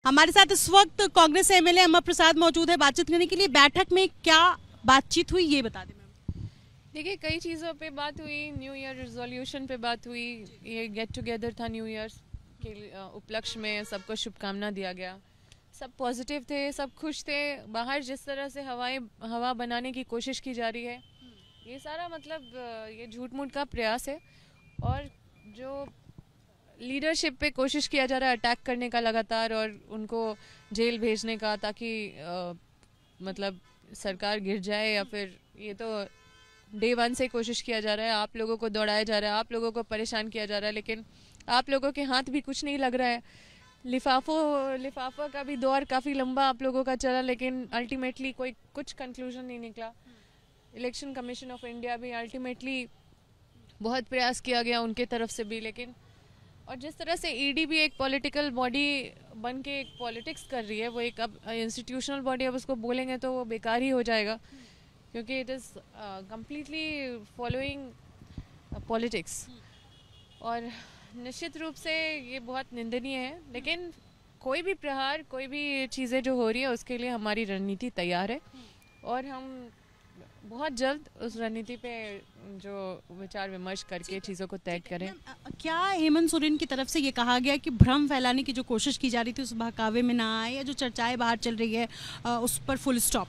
हमारे साथ इस वक्त कांग्रेस एमएलए अमर प्रसाद मौजूद है बातचीत करने के लिए। बैठक में क्या बातचीत हुई ये बता दें मैम। देखिए, कई चीज़ों पे बात हुई। न्यू ईयर रिजोल्यूशन पे बात हुई। ये गेट टुगेदर था न्यू ईयर के उपलक्ष्य में, सबको शुभकामना दिया गया। सब पॉजिटिव थे, सब खुश थे। बाहर जिस तरह से हवा बनाने की कोशिश की जा रही है, ये सारा मतलब ये झूठ मूठ का प्रयास है। और जो लीडरशिप पे कोशिश किया जा रहा है अटैक करने का लगातार, और उनको जेल भेजने का, ताकि मतलब सरकार गिर जाए, या फिर ये तो डे वन से कोशिश किया जा रहा है। आप लोगों को दौड़ाया जा रहा है, आप लोगों को परेशान किया जा रहा है, लेकिन आप लोगों के हाथ भी कुछ नहीं लग रहा है। लिफाफा का भी दौर काफ़ी लंबा आप लोगों का चला, लेकिन अल्टीमेटली कोई कुछ कंक्लूजन नहीं निकला। इलेक्शन कमीशन ऑफ इंडिया भी अल्टीमेटली बहुत प्रयास किया गया उनके तरफ से भी, लेकिन और जिस तरह से ईडी भी एक पॉलिटिकल बॉडी बन के एक पॉलिटिक्स कर रही है, वो एक अब इंस्टीट्यूशनल बॉडी, अब उसको बोलेंगे तो वो बेकार ही हो जाएगा, क्योंकि it is completely following politics. और निश्चित रूप से ये बहुत निंदनीय है, लेकिन कोई भी प्रहार, कोई भी चीज़ें जो हो रही है, उसके लिए हमारी रणनीति तैयार है, और हम बहुत जल्द उस रणनीति पे जो विचार विमर्श करके चीज़ों को तय करें। क्या हेमंत सोरेन की तरफ से ये कहा गया कि भ्रम फैलाने की जो कोशिश की जा रही थी उस बहकावे में ना आए, या जो चर्चाएं बाहर चल रही है उस पर फुल स्टॉप?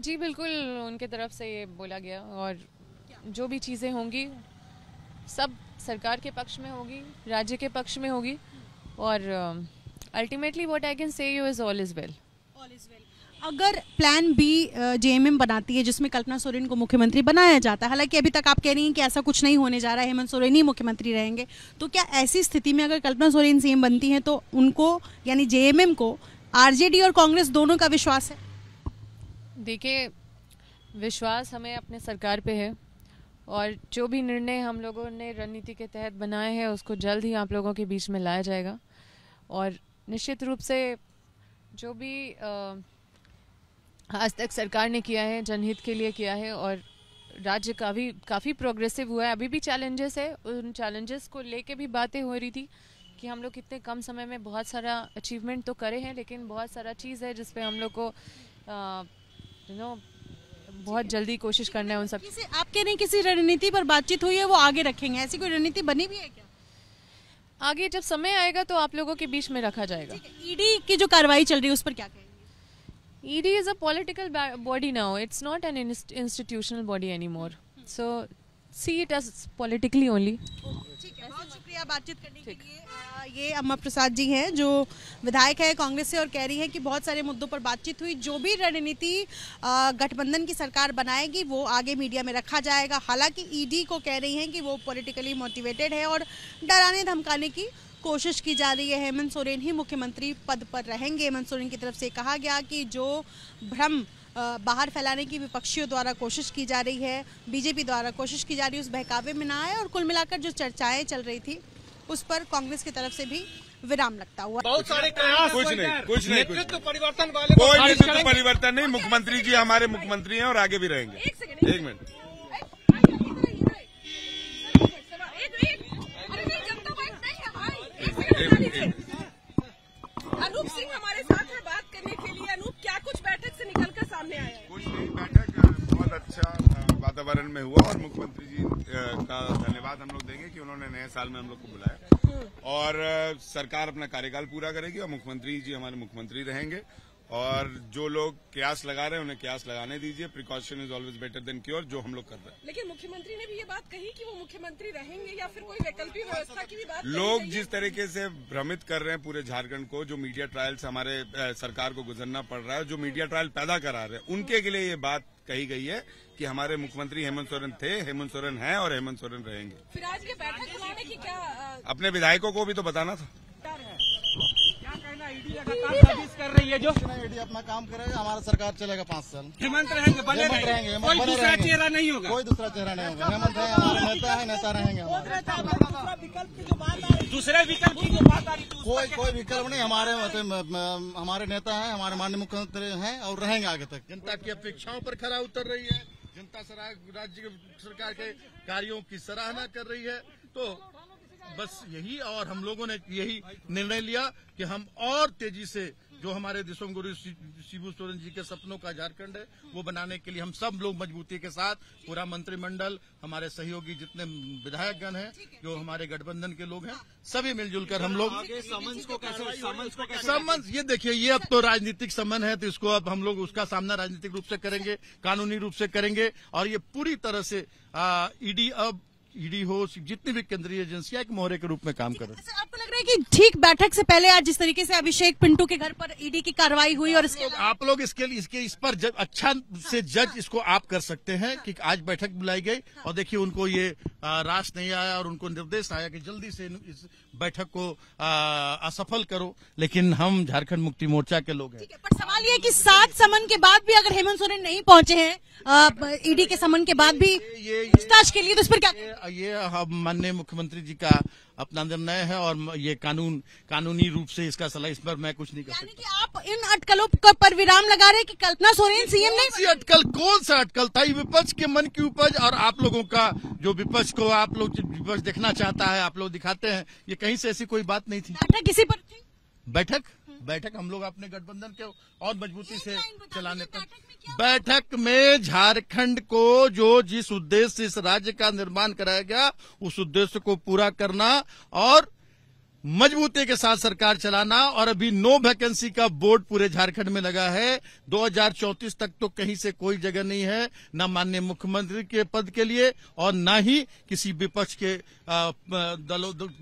जी बिल्कुल, उनके तरफ से ये बोला गया, और जो भी चीज़ें होंगी सब सरकार के पक्ष में होगी, राज्य के पक्ष में होगी, और ultimately what I can say you is all is well. अगर प्लान बी जेएमएम बनाती है जिसमें कल्पना सोरेन को मुख्यमंत्री बनाया जाता है, हालांकि अभी तक आप कह रही हैं कि ऐसा कुछ नहीं होने जा रहा है, हेमंत सोरेन ही मुख्यमंत्री रहेंगे, तो क्या ऐसी स्थिति में अगर कल्पना सोरेन सीएम बनती हैं तो उनको यानी जेएमएम को आरजेडी और कांग्रेस दोनों का विश्वास है? देखिए, विश्वास हमें अपने सरकार पे है, और जो भी निर्णय हम लोगों ने रणनीति के तहत बनाए हैं उसको जल्द ही आप लोगों के बीच में लाया जाएगा। और निश्चित रूप से जो भी आज तक सरकार ने किया है जनहित के लिए किया है, और राज्य काफ़ी प्रोग्रेसिव हुआ है। अभी भी चैलेंजेस है, उन चैलेंजेस को लेके भी बातें हो रही थी कि हम लोग कितने कम समय में बहुत सारा अचीवमेंट तो करे हैं, लेकिन बहुत सारा चीज़ है जिस पे हम लोग को बहुत जल्दी कोशिश करना है उन सब। आप कह रहे हैं किसी रणनीति पर बातचीत हुई है, वो आगे रखेंगे, ऐसी कोई रणनीति बनी भी है क्या? आगे जब समय आएगा तो आप लोगों के बीच में रखा जाएगा। ईडी की जो कार्रवाई चल रही है उस पर क्या कहेंगे? ED is a political body now. It's not an institutional body anymore. So see it as politically only. ठीक है, बहुत शुक्रिया बातचीत करने के लिए। ये अमर प्रसाद जी हैं जो विधायक है कांग्रेस से, और कह रही है कि बहुत सारे मुद्दों पर बातचीत हुई। जो भी रणनीति गठबंधन की सरकार बनाएगी वो आगे मीडिया में रखा जाएगा। हालांकि ईडी को कह रही हैं कि वो पॉलिटिकली मोटिवेटेड है और डराने धमकाने की कोशिश की जा रही है। हेमंत सोरेन ही मुख्यमंत्री पद पर रहेंगे। हेमंत सोरेन की तरफ से कहा गया कि जो भ्रम बाहर फैलाने की विपक्षियों द्वारा कोशिश की जा रही है, बीजेपी द्वारा कोशिश की जा रही है, उस बहकावे में ना आए, और कुल मिलाकर जो चर्चाएं चल रही थी उस पर कांग्रेस की तरफ से भी विराम लगता हुआ। बहुत सारे प्रयास, कुछ नहीं, नेतृत्व परिवर्तन वाले कोई नेतृत्व परिवर्तन नहीं। मुख्यमंत्री जी हमारे मुख्यमंत्री हैं और आगे भी रहेंगे। एक मिनट, अनूप सिंह हमारे साथ है बात करने के लिए। अनूप, क्या कुछ बैठक से निकलकर सामने आया है? कुछ नहीं, बैठक बहुत अच्छा वातावरण में हुआ, और मुख्यमंत्री जी का धन्यवाद हम लोग देंगे कि उन्होंने नए साल में हम लोग को बुलाया, और सरकार अपना कार्यकाल पूरा करेगी और मुख्यमंत्री जी हमारे मुख्यमंत्री रहेंगे। और जो लोग कयास लगा रहे हैं उन्हें कयास लगाने दीजिए। Precaution is always better than cure, जो हम लोग कर रहे हैं। लेकिन मुख्यमंत्री ने भी ये बात कही कि वो मुख्यमंत्री रहेंगे, या फिर कोई वैकल्पिक व्यवस्था की भी बात? लोग जिस तरीके से भ्रमित कर रहे हैं पूरे झारखंड को, जो मीडिया ट्रायल से हमारे सरकार को गुजरना पड़ रहा है, जो मीडिया ट्रायल पैदा करा रहे हैं, उनके के लिए ये बात कही गई है कि हमारे मुख्यमंत्री हेमंत सोरेन थे, हेमंत सोरेन हैं और हेमंत सोरेन रहेंगे। फिर आज ये बैठक बुलाने की क्या अपने विधायकों को भी तो बताना था। ईडी लगातार कर रही है, जो ईडी अपना काम करेगा, हमारा सरकार चलेगा 5 साल। हेमंत रहेंगे, बने रहेंगे, कोई दूसरा चेहरा नहीं होगा, कोई दूसरा चेहरा नहीं होगा। हेमंत है, हमारे नेता है, नेता रहेंगे हमारे। दूसरे विकल्प की जो बात आ रही थी, कोई विकल्प नहीं। हमारे नेता है, हमारे माननीय मुख्यमंत्री हैं और रहेंगे आगे तक। जनता की अपेक्षाओं पर खरा उतर रही है, जनता राज्य सरकार के कार्यों की सराहना कर रही है। तो बस यही, और हम लोगों ने यही निर्णय लिया कि हम और तेजी से जो हमारे दिशोम गुरु शिबू सोरेन जी के सपनों का झारखंड है, वो बनाने के लिए हम सब लोग मजबूती के साथ, पूरा मंत्रिमंडल, हमारे सहयोगी जितने विधायकगण हैं, जो हमारे गठबंधन के लोग हैं, सभी मिलजुल कर हम लोग समन्स ये देखिए, ये अब तो राजनीतिक समन है, तो इसको अब हम लोग उसका सामना राजनीतिक रूप से करेंगे, कानूनी रूप से करेंगे, और ये पूरी तरह से ईडी हो, जितनी भी केंद्रीय एजेंसियां एक मोहरे के रूप में काम कर रही है। आपको लग रहा है कि ठीक बैठक से पहले आज जिस तरीके से अभिषेक पिंटू के घर पर ईडी की कार्रवाई हुई, और आप लोग इस पर अच्छा से जज इसको आप कर सकते हैं कि आज बैठक बुलाई गई, और देखिए उनको ये रास नहीं आया और उनको निर्देश आया कि जल्दी से इस बैठक को असफल करो, लेकिन हम झारखंड मुक्ति मोर्चा के लोग हैं। पर सवाल ये है कि 7 समन के बाद भी अगर हेमंत सोरेन नहीं पहुंचे हैं ईडी के समन के बाद भी पूछताछ के लिए, तो इस पर क्या? ये माननीय मुख्यमंत्री जी का अपना निर्णय है, और ये कानूनी रूप से इसका सलाह, इस पर मैं कुछ नहीं कर सकता। यानी कि आप इन अटकलों पर विराम लगा रहे हैं कि कल्पना सोरेन सीएम नहीं? अटकल कौन सा अटकल था? विपक्ष के मन की उपज, और आप लोगों का जो विपक्ष को आप लोग विपक्ष देखना चाहता है, आप लोग दिखाते हैं, ये कहीं से ऐसी कोई बात नहीं थी। बैठक किसी पर थी? बैठक हम लोग अपने गठबंधन के और मजबूती से चलाने पर, बैठक में झारखंड को जो जिस उद्देश्य से इस राज्य का निर्माण कराया गया, उस उद्देश्य को पूरा करना और मजबूती के साथ सरकार चलाना, और अभी 9 वैकेंसी का बोर्ड पूरे झारखंड में लगा है। 2034 तक तो कहीं से कोई जगह नहीं है, न माननीय मुख्यमंत्री के पद के लिए और न ही किसी विपक्ष के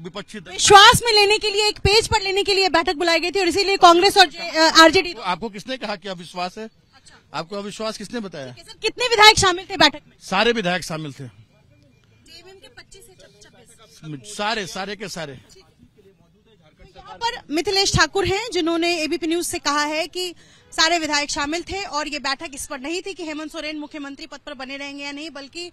विपक्षी विश्वास में लेने के लिए, एक पेज पर लेने के लिए बैठक बुलाई गई थी, और इसीलिए कांग्रेस और आरजेडी। आपको किसने कहा कि अविश्वास है? आपको अविश्वास किसने बताया? कितने विधायक शामिल थे बैठक में? सारे विधायक शामिल थे, जेएमएम के 25 से 26 सारे के सारे। यहाँ पर मिथिलेश ठाकुर हैं, जिन्होंने एबीपी न्यूज से कहा है कि सारे विधायक शामिल थे, और ये बैठक इस पर नहीं थी कि हेमंत सोरेन मुख्यमंत्री पद पर बने रहेंगे या नहीं, बल्कि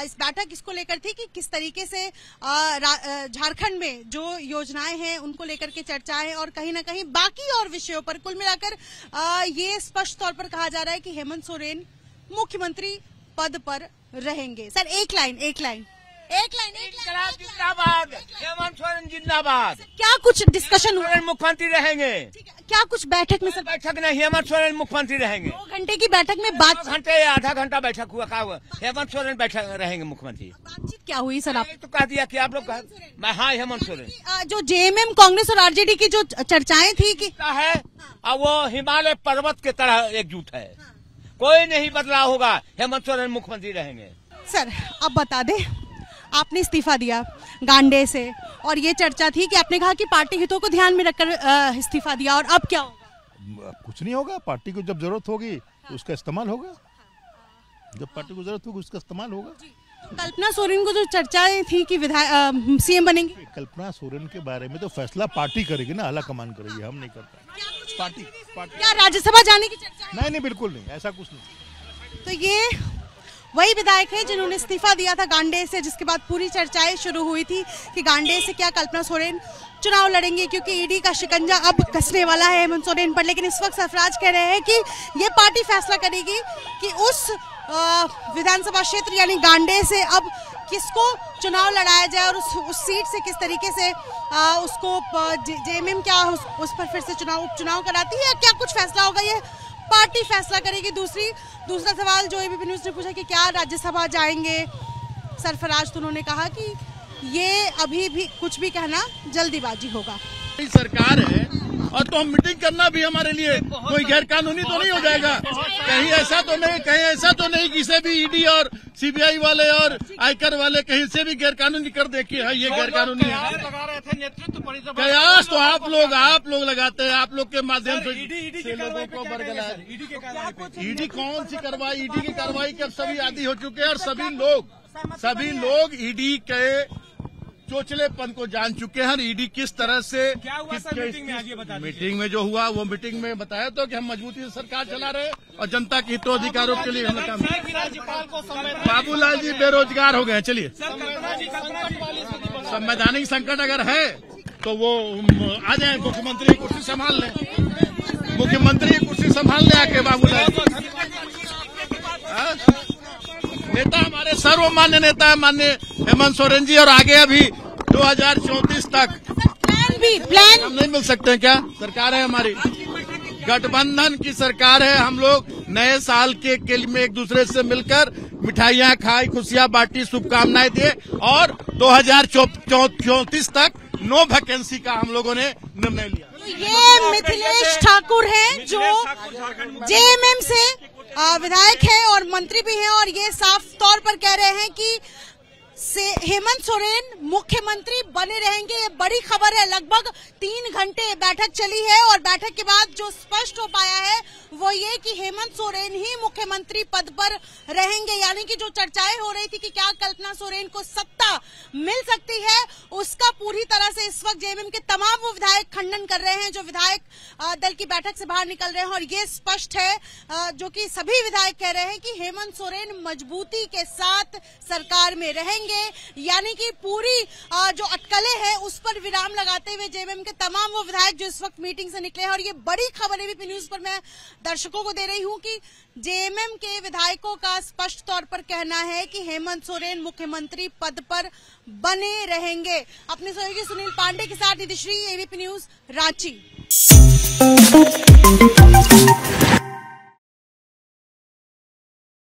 इस बैठक इसको लेकर थी कि किस तरीके से झारखंड में जो योजनाएं हैं उनको लेकर के चर्चा है, और कहीं ना कहीं बाकी और विषयों पर कुल मिलाकर ये स्पष्ट तौर पर कहा जा रहा है कि हेमंत सोरेन मुख्यमंत्री पद पर रहेंगे। सर एक लाइन जिंदाबाद, हेमंत सोरेन जिंदाबाद। क्या कुछ डिस्कशन हुआ? मुख्यमंत्री रहेंगे। क्या कुछ बैठक में? सर बैठक नहीं, हेमंत सोरेन मुख्यमंत्री रहेंगे। 2 घंटे की बैठक में बात, घंटे आधा घंटा बैठक हुआ, क्या हुआ? हेमंत सोरेन बैठक रहेंगे मुख्यमंत्री। बातचीत क्या हुई सर? आप तो कह दिया कि आप लोग हाँ हेमंत सोरेन। जो जेएमएम, कांग्रेस और आरजेडी की जो चर्चाएं थी कि है, अब वो हिमालय पर्वत के तरह एकजुट है, कोई नहीं बदलाव होगा, हेमंत सोरेन मुख्यमंत्री रहेंगे। सर अब बता दे, आपने इस्तीफा दिया गांडे से, और ये चर्चा थी कि आपने कहा कि पार्टी हितों को ध्यान में रखकर इस्तीफा दिया, और अब क्या होगा? कुछ नहीं होगा, पार्टी को जब जरूरत होगी तो उसका इस्तेमाल होगा, जब पार्टी को जरूरत होगी उसका इस्तेमाल होगा। कल्पना सोरेन को जो चर्चाएं थी कि विधायक सीएम बनेंगे, कल्पना सोरेन के बारे में तो फैसला पार्टी करेगी ना, आला कमान करेगी, हम नहीं करते। पार्टी क्या राज्यसभा जाने की चर्चा? नहीं, बिल्कुल नहीं, ऐसा कुछ नहीं। तो ये वही विधायक है जिन्होंने इस्तीफा दिया था गांडे से, जिसके बाद पूरी चर्चाएं शुरू हुई थी कि गांडे से क्या कल्पना सोरेन चुनाव लड़ेंगे, क्योंकि ईडी का शिकंजा अब कसने वाला है हेमंत सोरेन पर। लेकिन इस वक्त सरफराज कह रहे हैं कि ये पार्टी फैसला करेगी कि उस विधानसभा क्षेत्र यानी गांडे से अब किसको चुनाव लड़ाया जाए, और उस सीट से किस तरीके से उसको जेएमएम क्या उस पर फिर से उपचुनाव कराती है, या क्या कुछ फैसला होगा, ये पार्टी फैसला करेगी। दूसरा सवाल जो एबीपी न्यूज ने पूछा कि क्या राज्यसभा जाएंगे सरफराज, तो उन्होंने कहा कि ये अभी भी कुछ भी कहना जल्दीबाजी होगा। सरकार है, और तो हम मीटिंग करना भी हमारे लिए कोई गैर कानूनी तो नहीं हो जाएगा। कहीं ऐसा तो नहीं किसी भी ईडी और सीबीआई वाले और आयकर वाले कहीं से भी गैर कानूनी कर दे कि ये गैर कानूनी है। कयास तो आप लोग लगाते हैं, आप लोग के माध्यम से लोगों को बरगला। ईडी कौन सी कार्रवाई? ईडी की कार्रवाई के सभी आदी हो चुके हैं, और सभी लोग ईडी के चोचलेपन को जान चुके हैं। ईडी किस तरह से क्या हुआ सर मीटिंग में? आज ये बता दीजिए। मीटिंग में जो हुआ वो मीटिंग में बताया तो कि हम मजबूती से सरकार चला रहे और जनता के हितोधिकारों के लिए हम काम। बाबूलाल जी बेरोजगार हो गए। चलिए, संवैधानिक संकट अगर है तो वो आ जाए, मुख्यमंत्री की कुर्सी संभाल लें, आके बाबूलाल। नेता हमारे सर्वमान्य नेता है माननीय हेमंत सोरेन जी, और आगे अभी 2034 तक प्लान हम नहीं मिल सकते हैं क्या? सरकार है हमारी। गठबंधन की सरकार है। हम लोग नए साल के में एक दूसरे से मिलकर मिठाइयां खाई, खुशियां बांटी, शुभकामनाएं दिए और 2034 तक नो वैकेंसी का हम लोगों ने निर्णय लिया। ये मिथिलेश ठाकुर हैं जो जेएमएम से विधायक है और मंत्री भी हैं और ये साफ तौर पर कह रहे हैं कि हेमंत सोरेन मुख्यमंत्री बने रहेंगे। ये बड़ी खबर है। लगभग 3 घंटे बैठक चली है और बैठक के बाद जो स्पष्ट हो पाया है वो ये कि हेमंत सोरेन ही मुख्यमंत्री पद पर रहेंगे। यानी कि जो चर्चाएं हो रही थी कि क्या कल्पना सोरेन को सत्ता मिल सकती है, उसका पूरी तरह से इस वक्त जेएमएम के तमाम वो विधायक खंडन कर रहे हैं जो विधायक दल की बैठक से बाहर निकल रहे हैं। और ये स्पष्ट है जो कि सभी विधायक कह रहे हैं कि हेमंत सोरेन मजबूती के साथ सरकार में रहेंगे। यानी कि पूरी जो अटकलें हैं उस पर विराम लगाते हुए जेएमएम के तमाम वो विधायक जो इस वक्त मीटिंग से निकले हैं। और ये बड़ी खबर एबीपी न्यूज पर मैं दर्शकों को दे रही हूं कि जेएमएम के विधायकों का स्पष्ट तौर पर कहना है कि हेमंत सोरेन मुख्यमंत्री पद पर बने रहेंगे। अपने सहयोगी सुनील पांडे के साथ निधिश्री, एबीपी न्यूज, रांची।